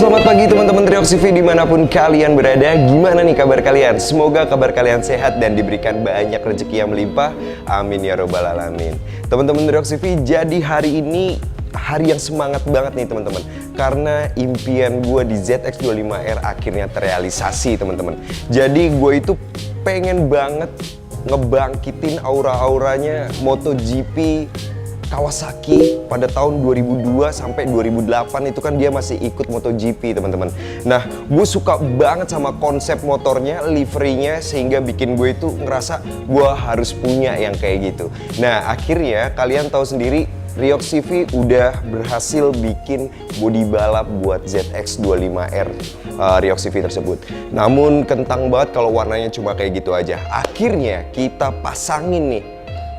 selamat pagi teman-teman Triox TV dimanapun kalian berada. Gimana nih kabar kalian? Semoga kabar kalian sehat dan diberikan banyak rezeki yang melimpah. Amin ya robbal alamin. Teman-teman Triox TV, jadi hari ini hari yang semangat banget nih teman-teman. Karena impian gue di ZX25R akhirnya terrealisasi teman-teman. Jadi gue itu pengen banget ngebangkitin aura-auranya MotoGP Kawasaki pada tahun 2002 sampai 2008 itu kan dia masih ikut MotoGP teman-teman. Nah, gue suka banget sama konsep motornya, liverynya, sehingga bikin gue itu ngerasa gue harus punya yang kayak gitu. Nah, akhirnya kalian tahu sendiri, Triox TV udah berhasil bikin bodi balap buat ZX25R Triox TV tersebut. Namun kentang banget kalau warnanya cuma kayak gitu aja. Akhirnya kita pasangin nih,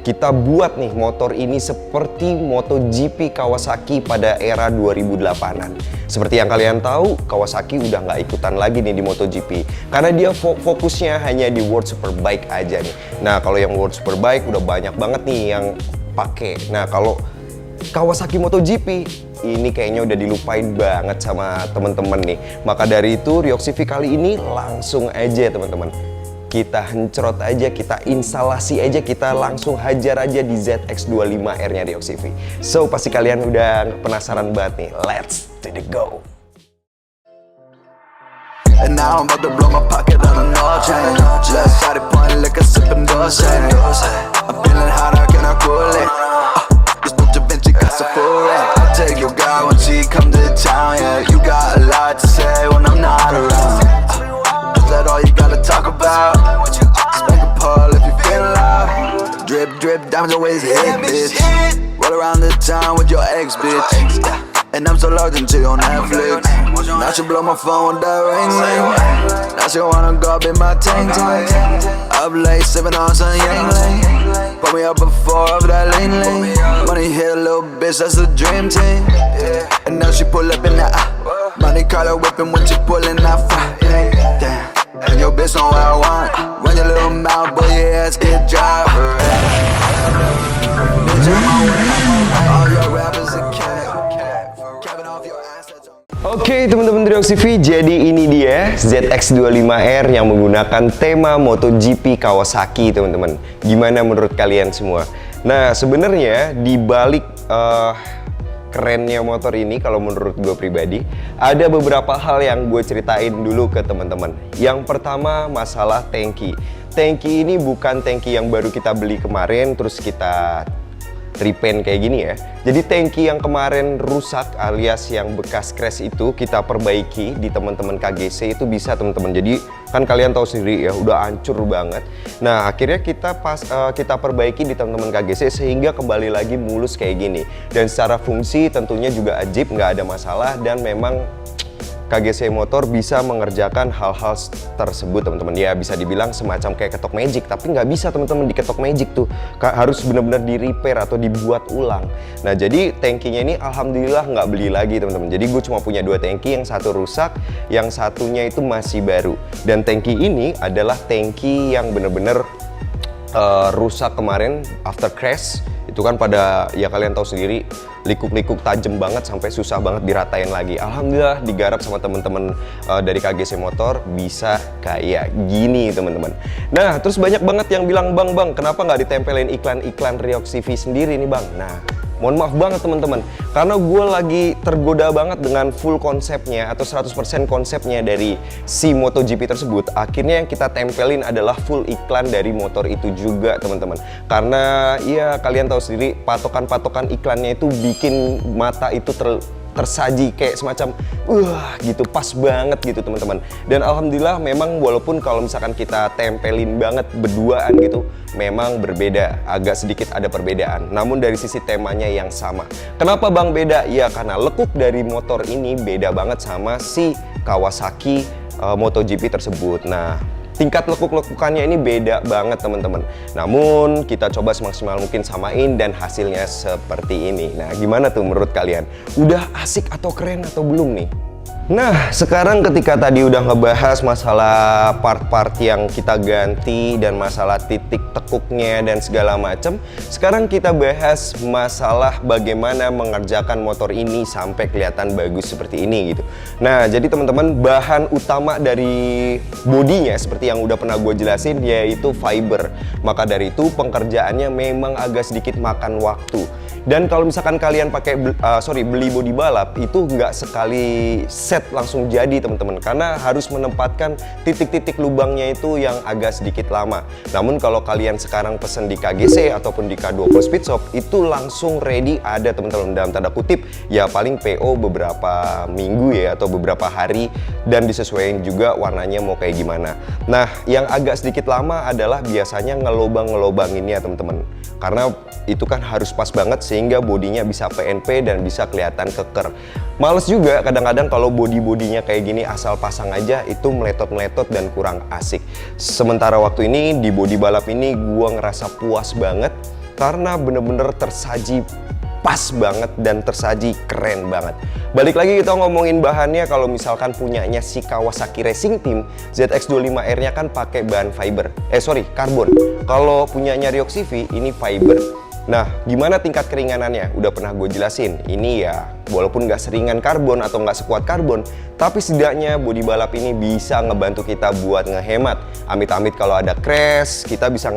kita buat nih motor ini seperti MotoGP Kawasaki pada era 2008-an. Seperti yang kalian tahu, Kawasaki udah nggak ikutan lagi nih di MotoGP. Karena dia fokusnya hanya di World Superbike aja nih. Nah, kalau yang World Superbike udah banyak banget nih yang pakai. Nah, kalau Kawasaki MotoGP ini kayaknya udah dilupain banget sama temen-temen nih. Maka dari itu, Triox TV kali ini langsung aja teman-teman, kita hencrot aja, kita instalasi aja, kita langsung hajar aja di ZX25R-nya Triox TV. So, pasti kalian udah penasaran banget nih. Let's to the go! And now I'm about to blow my pocket on a no chain. Left side point like a sipping dose. I'm feeling hot, how can I cool it? This bitch Vinci got some full it. I'll take your girl when she come to town, yeah. You got a lot to say when I'm not around. Is that all you gotta talk about? Spank a pole if you feel loud. Drip, drip, diamonds always hit, bitch. Roll around the town with your ex, bitch. And I'm so locked into your Netflix. Now she blow my phone with that ring, ring. Now she wanna go up in my tank, tank. Up late, sipping on some Yingling. Put me up before of that lean, lean. Money hit a little bitch, that's a dream team. And now she pull up in that Monte Carlo whipping when she pulling that fire. Damn. And your bitch know what I want. Run your little mouth, boy, your ass get dry. Bitch, I'm on way. All your rappers are capping off your assets. Oke teman-teman Triox TV, jadi ini dia ZX25R yang menggunakan tema MotoGP Kawasaki teman-teman. Gimana menurut kalian semua? Nah, sebenarnya di balik kerennya motor ini, kalau menurut gue pribadi, ada beberapa hal yang gue ceritain dulu ke teman-teman. Yang pertama, masalah tangki. Tangki ini bukan tangki yang baru kita beli kemarin terus kita repaint kayak gini ya. Jadi tangki yang kemarin rusak alias yang bekas crash itu kita perbaiki di teman-teman KGC itu bisa teman-teman. Jadi kan kalian tahu sendiri ya, udah hancur banget. Nah, akhirnya kita perbaiki di teman-teman KGC sehingga kembali lagi mulus kayak gini. Dan secara fungsi tentunya juga ajib, nggak ada masalah, dan memang KGC Motor bisa mengerjakan hal-hal tersebut teman-teman. Ya bisa dibilang semacam kayak ketok magic, tapi nggak bisa teman-teman di ketok magic tuh, harus benar-benar di repair atau dibuat ulang. Nah, jadi tangkinya ini alhamdulillah nggak beli lagi teman-teman. Jadi gue cuma punya dua tangki, yang satu rusak, yang satunya itu masih baru. Dan tangki ini adalah tangki yang benar-benar rusak kemarin after crash. Itu kan pada, ya kalian tahu sendiri, likuk-likuk tajam banget sampai susah banget diratain lagi. Alhamdulillah digarap sama teman-teman dari KGC Motor bisa kayak gini teman-teman. Nah, terus banyak banget yang bilang, bang kenapa nggak ditempelin iklan-iklan Triox TV sendiri nih bang? Nah, mohon maaf banget teman-teman, karena gue lagi tergoda banget dengan full konsepnya atau 100% konsepnya dari si MotoGP tersebut. Akhirnya yang kita tempelin adalah full iklan dari motor itu juga teman-teman. Karena ya kalian tahu sendiri, patokan-patokan iklannya itu bikin mata itu tersaji kayak semacam gitu, pas banget gitu teman-teman. Dan alhamdulillah memang walaupun kalau misalkan kita tempelin banget berduaan gitu, memang berbeda, agak sedikit ada perbedaan, namun dari sisi temanya yang sama. Kenapa bang beda? Ya karena lekuk dari motor ini beda banget sama si Kawasaki MotoGP tersebut. Nah, tingkat lekuk-lekukannya ini beda banget teman-teman. Namun kita coba semaksimal mungkin samain dan hasilnya seperti ini. Nah, gimana tuh menurut kalian? Udah asik atau keren atau belum nih? Nah, sekarang ketika tadi udah ngebahas masalah part-part yang kita ganti dan masalah titik tekuknya dan segala macam, sekarang kita bahas masalah bagaimana mengerjakan motor ini sampai kelihatan bagus seperti ini gitu. Nah, jadi teman-teman, bahan utama dari bodinya seperti yang udah pernah gue jelasin yaitu fiber. Maka dari itu pengerjaannya memang agak sedikit makan waktu. Dan kalau misalkan kalian beli bodi balap itu nggak sekali set langsung jadi teman-teman, karena harus menempatkan titik-titik lubangnya itu yang agak sedikit lama. Namun kalau kalian sekarang pesen di KGC ataupun di K20 Speed Shop itu langsung ready ada teman-teman, dalam tanda kutip ya paling PO beberapa minggu ya atau beberapa hari, dan disesuaikan juga warnanya mau kayak gimana. Nah, yang agak sedikit lama adalah biasanya ngelobang-ngelobanginnya teman-teman, karena itu kan harus pas banget sehingga bodinya bisa PNP dan bisa kelihatan keker. Males juga kadang-kadang kalau bodinya kayak gini asal pasang aja itu meletot-meletot dan kurang asik. Sementara waktu ini di bodi balap ini gua ngerasa puas banget karena bener-bener tersaji pas banget dan tersaji keren banget. Balik lagi kita ngomongin bahannya, kalau misalkan punyanya si Kawasaki Racing Team, ZX25R nya kan pakai bahan karbon. Kalau punyanya Ryoxy ini fiber. Nah, gimana tingkat keringanannya? Udah pernah gue jelasin. Ini ya, walaupun nggak seringan karbon atau nggak sekuat karbon, tapi setidaknya bodi balap ini bisa ngebantu kita buat ngehemat. Amit-amit kalau ada crash, kita bisa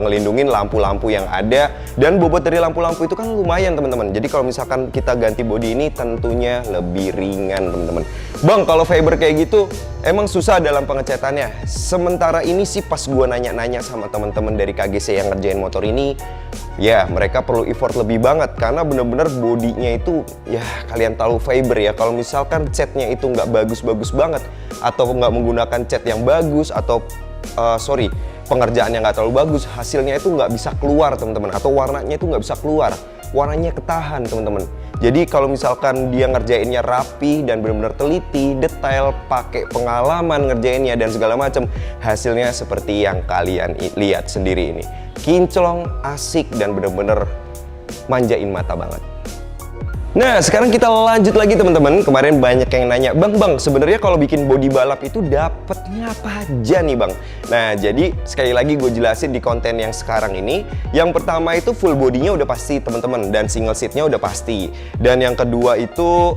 ngelindungin lampu-lampu yang ada. Dan bobot dari lampu-lampu itu kan lumayan teman-teman. Jadi kalau misalkan kita ganti bodi ini tentunya lebih ringan teman-teman. Bang, kalau fiber kayak gitu emang susah dalam pengecatannya. Sementara ini sih pas gue nanya-nanya sama teman-teman dari KGC yang ngerjain motor ini, ya mereka perlu effort lebih banget karena bener-bener bodinya itu ya kalian tahu fiber ya, kalau misalkan catnya itu nggak bagus-bagus banget atau nggak menggunakan cat yang bagus atau pengerjaannya nggak terlalu bagus, hasilnya itu nggak bisa keluar teman-teman, atau warnanya itu nggak bisa keluar, warnanya ketahan teman-teman. Jadi kalau misalkan dia ngerjainnya rapi dan benar-benar teliti, detail, pakai pengalaman ngerjainnya dan segala macam, hasilnya seperti yang kalian lihat sendiri ini. Kinclong, asik, dan bener-bener manjain mata banget. Nah, sekarang kita lanjut lagi teman-teman. Kemarin banyak yang nanya, Bang, sebenarnya kalau bikin bodi balap itu dapetnya apa aja nih Bang? Nah, jadi sekali lagi gue jelasin di konten yang sekarang ini. Yang pertama itu full bodinya udah pasti teman-teman, dan single seatnya udah pasti. Dan yang kedua itu,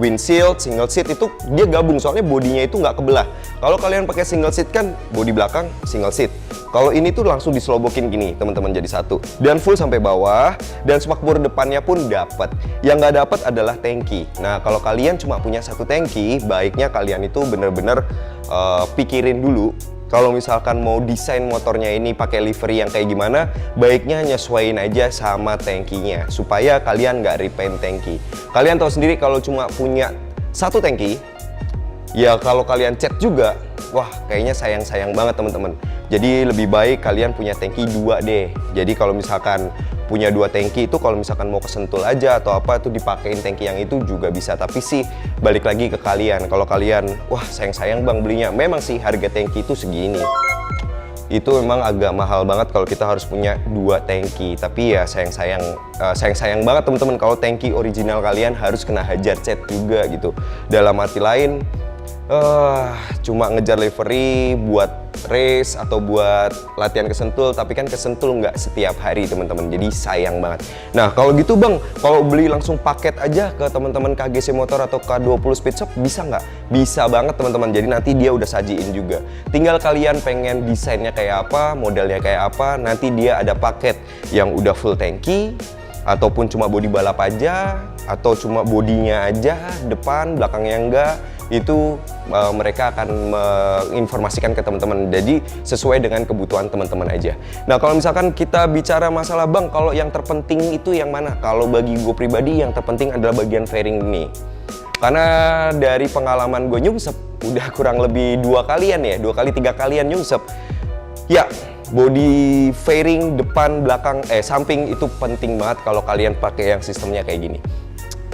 windshield, single seat itu dia gabung, soalnya bodinya itu nggak kebelah. Kalau kalian pakai single seat kan bodi belakang single seat. Kalau ini tuh langsung diselobokin gini teman-teman jadi satu, dan full sampai bawah, dan spakbor depannya pun dapat. Yang nggak dapat adalah tangki. Nah, kalau kalian cuma punya satu tangki, baiknya kalian itu bener-bener pikirin dulu. Kalau misalkan mau desain motornya ini pakai livery yang kayak gimana, baiknya nyesuaiin aja sama tangkinya supaya kalian nggak repaint tangki. Kalian tahu sendiri kalau cuma punya satu tangki, ya kalau kalian cat juga, wah kayaknya sayang-sayang banget teman-teman. Jadi lebih baik kalian punya tangki 2 deh. Jadi kalau misalkan punya 2 tangki itu kalau misalkan mau kesentul aja atau apa tuh dipakein tangki yang itu juga bisa. Tapi sih balik lagi ke kalian. Kalau kalian wah sayang-sayang Bang belinya, memang sih harga tangki itu segini. Itu memang agak mahal banget kalau kita harus punya 2 tangki. Tapi ya sayang-sayang banget teman-teman kalau tangki original kalian harus kena hajar cat juga gitu. Dalam arti lain cuma ngejar livery buat race atau buat latihan kesentul, tapi kan kesentul nggak setiap hari teman-teman, jadi sayang banget. Nah kalau gitu Bang, kalau beli langsung paket aja ke teman-teman KGC Motor atau K20 Speed Shop bisa nggak? Bisa banget teman-teman, jadi nanti dia udah sajiin juga. Tinggal kalian pengen desainnya kayak apa, modelnya kayak apa, nanti dia ada paket yang udah full tangki, ataupun cuma bodi balap aja, atau cuma bodinya aja, depan, belakangnya enggak. Itu mereka akan menginformasikan ke teman-teman, jadi sesuai dengan kebutuhan teman-teman aja. Nah kalau misalkan kita bicara masalah Bang, kalau yang terpenting itu yang mana? Kalau bagi gue pribadi yang terpenting adalah bagian fairing ini, karena dari pengalaman gue nyungsep udah kurang lebih 2 kalian ya, 2 kali 3 kalian nyungsep ya. Body fairing depan belakang samping itu penting banget kalau kalian pakai yang sistemnya kayak gini.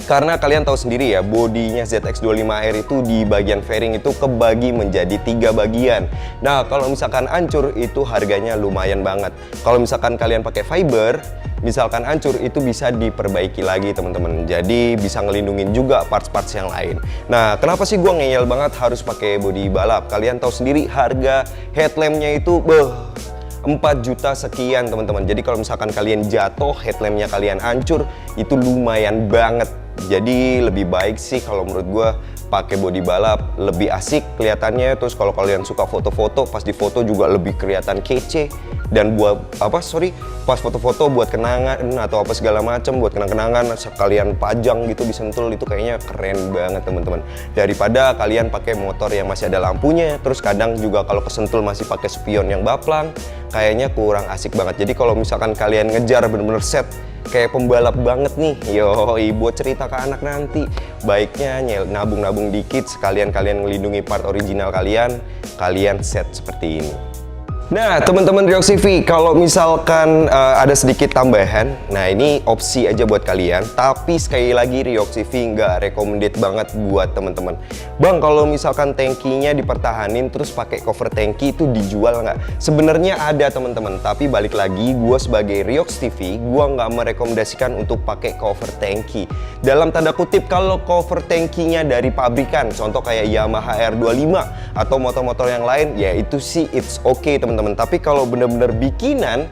Karena kalian tahu sendiri ya, bodinya ZX25R itu di bagian fairing itu kebagi menjadi 3 bagian. Nah, kalau misalkan hancur itu harganya lumayan banget. Kalau misalkan kalian pakai fiber, misalkan hancur itu bisa diperbaiki lagi teman-teman. Jadi bisa ngelindungin juga parts-parts yang lain. Nah, kenapa sih gua ngeyel banget harus pakai bodi balap? Kalian tahu sendiri harga headlampnya itu 4 juta sekian teman-teman. Jadi kalau misalkan kalian jatuh, headlampnya kalian hancur, itu lumayan banget. Jadi lebih baik sih kalau menurut gue pakai bodi balap, lebih asik kelihatannya. Terus kalau kalian suka foto-foto, pas di foto juga lebih kelihatan kece. Dan buat pas foto-foto buat kenangan atau apa segala macam, buat kenang-kenangan sekalian pajang gitu di Sentul, itu kayaknya keren banget teman-teman. Daripada kalian pakai motor yang masih ada lampunya, terus kadang juga kalau ke Sentul masih pakai spion yang baplang, kayaknya kurang asik banget. Jadi kalau misalkan kalian ngejar bener-bener set kayak pembalap banget nih, yoi, buat cerita ke anak nanti, baiknya nabung-nabung dikit, sekalian kalian ngelindungi part original kalian set seperti ini. Nah teman-teman Ryox TV, kalau misalkan ada sedikit tambahan, nah ini opsi aja buat kalian. Tapi sekali lagi Ryox TV nggak recommended banget buat teman-teman. Bang, kalau misalkan tankinya dipertahanin terus pakai cover tanki itu dijual nggak? Sebenarnya ada teman-teman, tapi balik lagi gue sebagai Ryox TV, gue nggak merekomendasikan untuk pakai cover tanki. Dalam tanda kutip, kalau cover tankinya dari pabrikan, contoh kayak Yamaha R25 atau motor-motor yang lain, ya itu sih it's okay teman-teman. Tapi kalau bener-bener bikinan,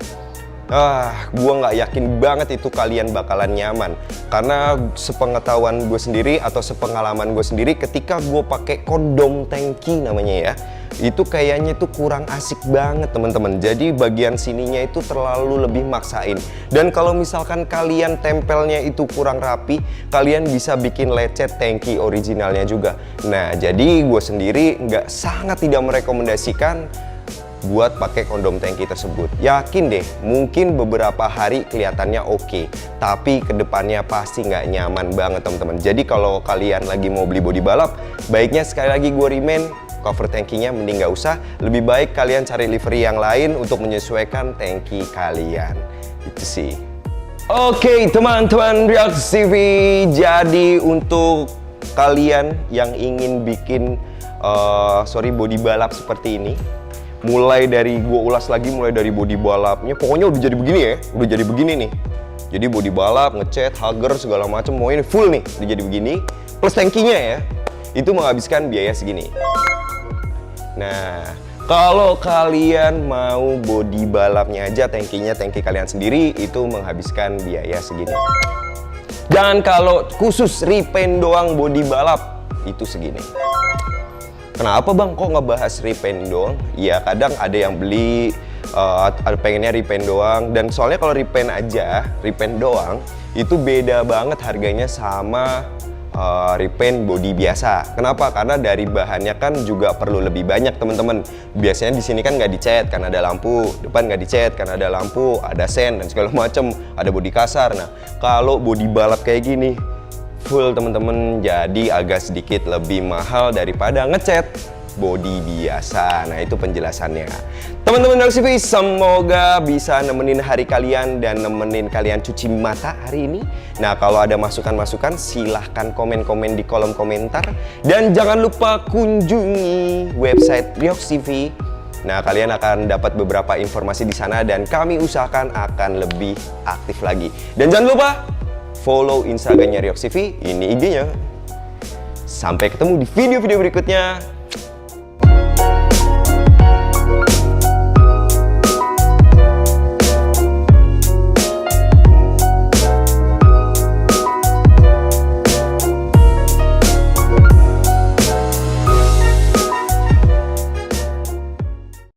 gue nggak yakin banget itu kalian bakalan nyaman. Karena sepengetahuan gue sendiri atau sepengalaman gue sendiri, ketika gue pakai kondom tanki namanya ya, itu kayaknya tuh kurang asik banget teman-teman. Jadi bagian sininya itu terlalu lebih maksain. Dan kalau misalkan kalian tempelnya itu kurang rapi, kalian bisa bikin lecet tanki originalnya juga. Nah, jadi gue sendiri sangat tidak merekomendasikan buat pakai kondom tanki tersebut. Yakin deh, mungkin beberapa hari kelihatannya oke, tapi kedepannya pasti nggak nyaman banget teman-teman. Jadi kalau kalian lagi mau beli bodi balap, baiknya sekali lagi gue recommend cover tankinya mending nggak usah. Lebih baik kalian cari livery yang lain untuk menyesuaikan tanki kalian. Itu sih. Oke teman-teman Ryox TV, jadi untuk kalian yang ingin bikin bodi balap seperti ini, mulai dari gue ulas lagi, mulai dari bodi balapnya, pokoknya udah jadi begini ya, udah jadi begini nih. Jadi bodi balap, ngecat, hugger, segala macam, mau ini full nih, udah jadi begini. Plus tankinya ya, itu menghabiskan biaya segini. Nah, kalau kalian mau bodi balapnya aja, tanki kalian sendiri, itu menghabiskan biaya segini. Dan kalau khusus repaint doang bodi balap, itu segini. Kenapa bang kok ngebahas repaint doang? Ya kadang ada yang beli pengennya repaint doang, dan soalnya kalau repaint doang itu beda banget harganya sama repaint body biasa. Kenapa? Karena dari bahannya kan juga perlu lebih banyak teman-teman. Biasanya di sini kan nggak dicat karena ada lampu, depan nggak dicat karena ada lampu, ada sen dan segala macam, ada bodi kasar. Nah kalau bodi balap kayak gini full temen-temen, jadi agak sedikit lebih mahal daripada ngecat body biasa. Nah itu penjelasannya. Teman-teman Ryox TV, semoga bisa nemenin hari kalian dan nemenin kalian cuci mata hari ini. Nah kalau ada masukan-masukan silahkan komen-komen di kolom komentar. Dan jangan lupa kunjungi website Ryox TV. Nah kalian akan dapat beberapa informasi di sana dan kami usahakan akan lebih aktif lagi. Dan jangan lupa follow Instagramnya Ryox TV, ini IG-nya. Sampai ketemu di video-video berikutnya.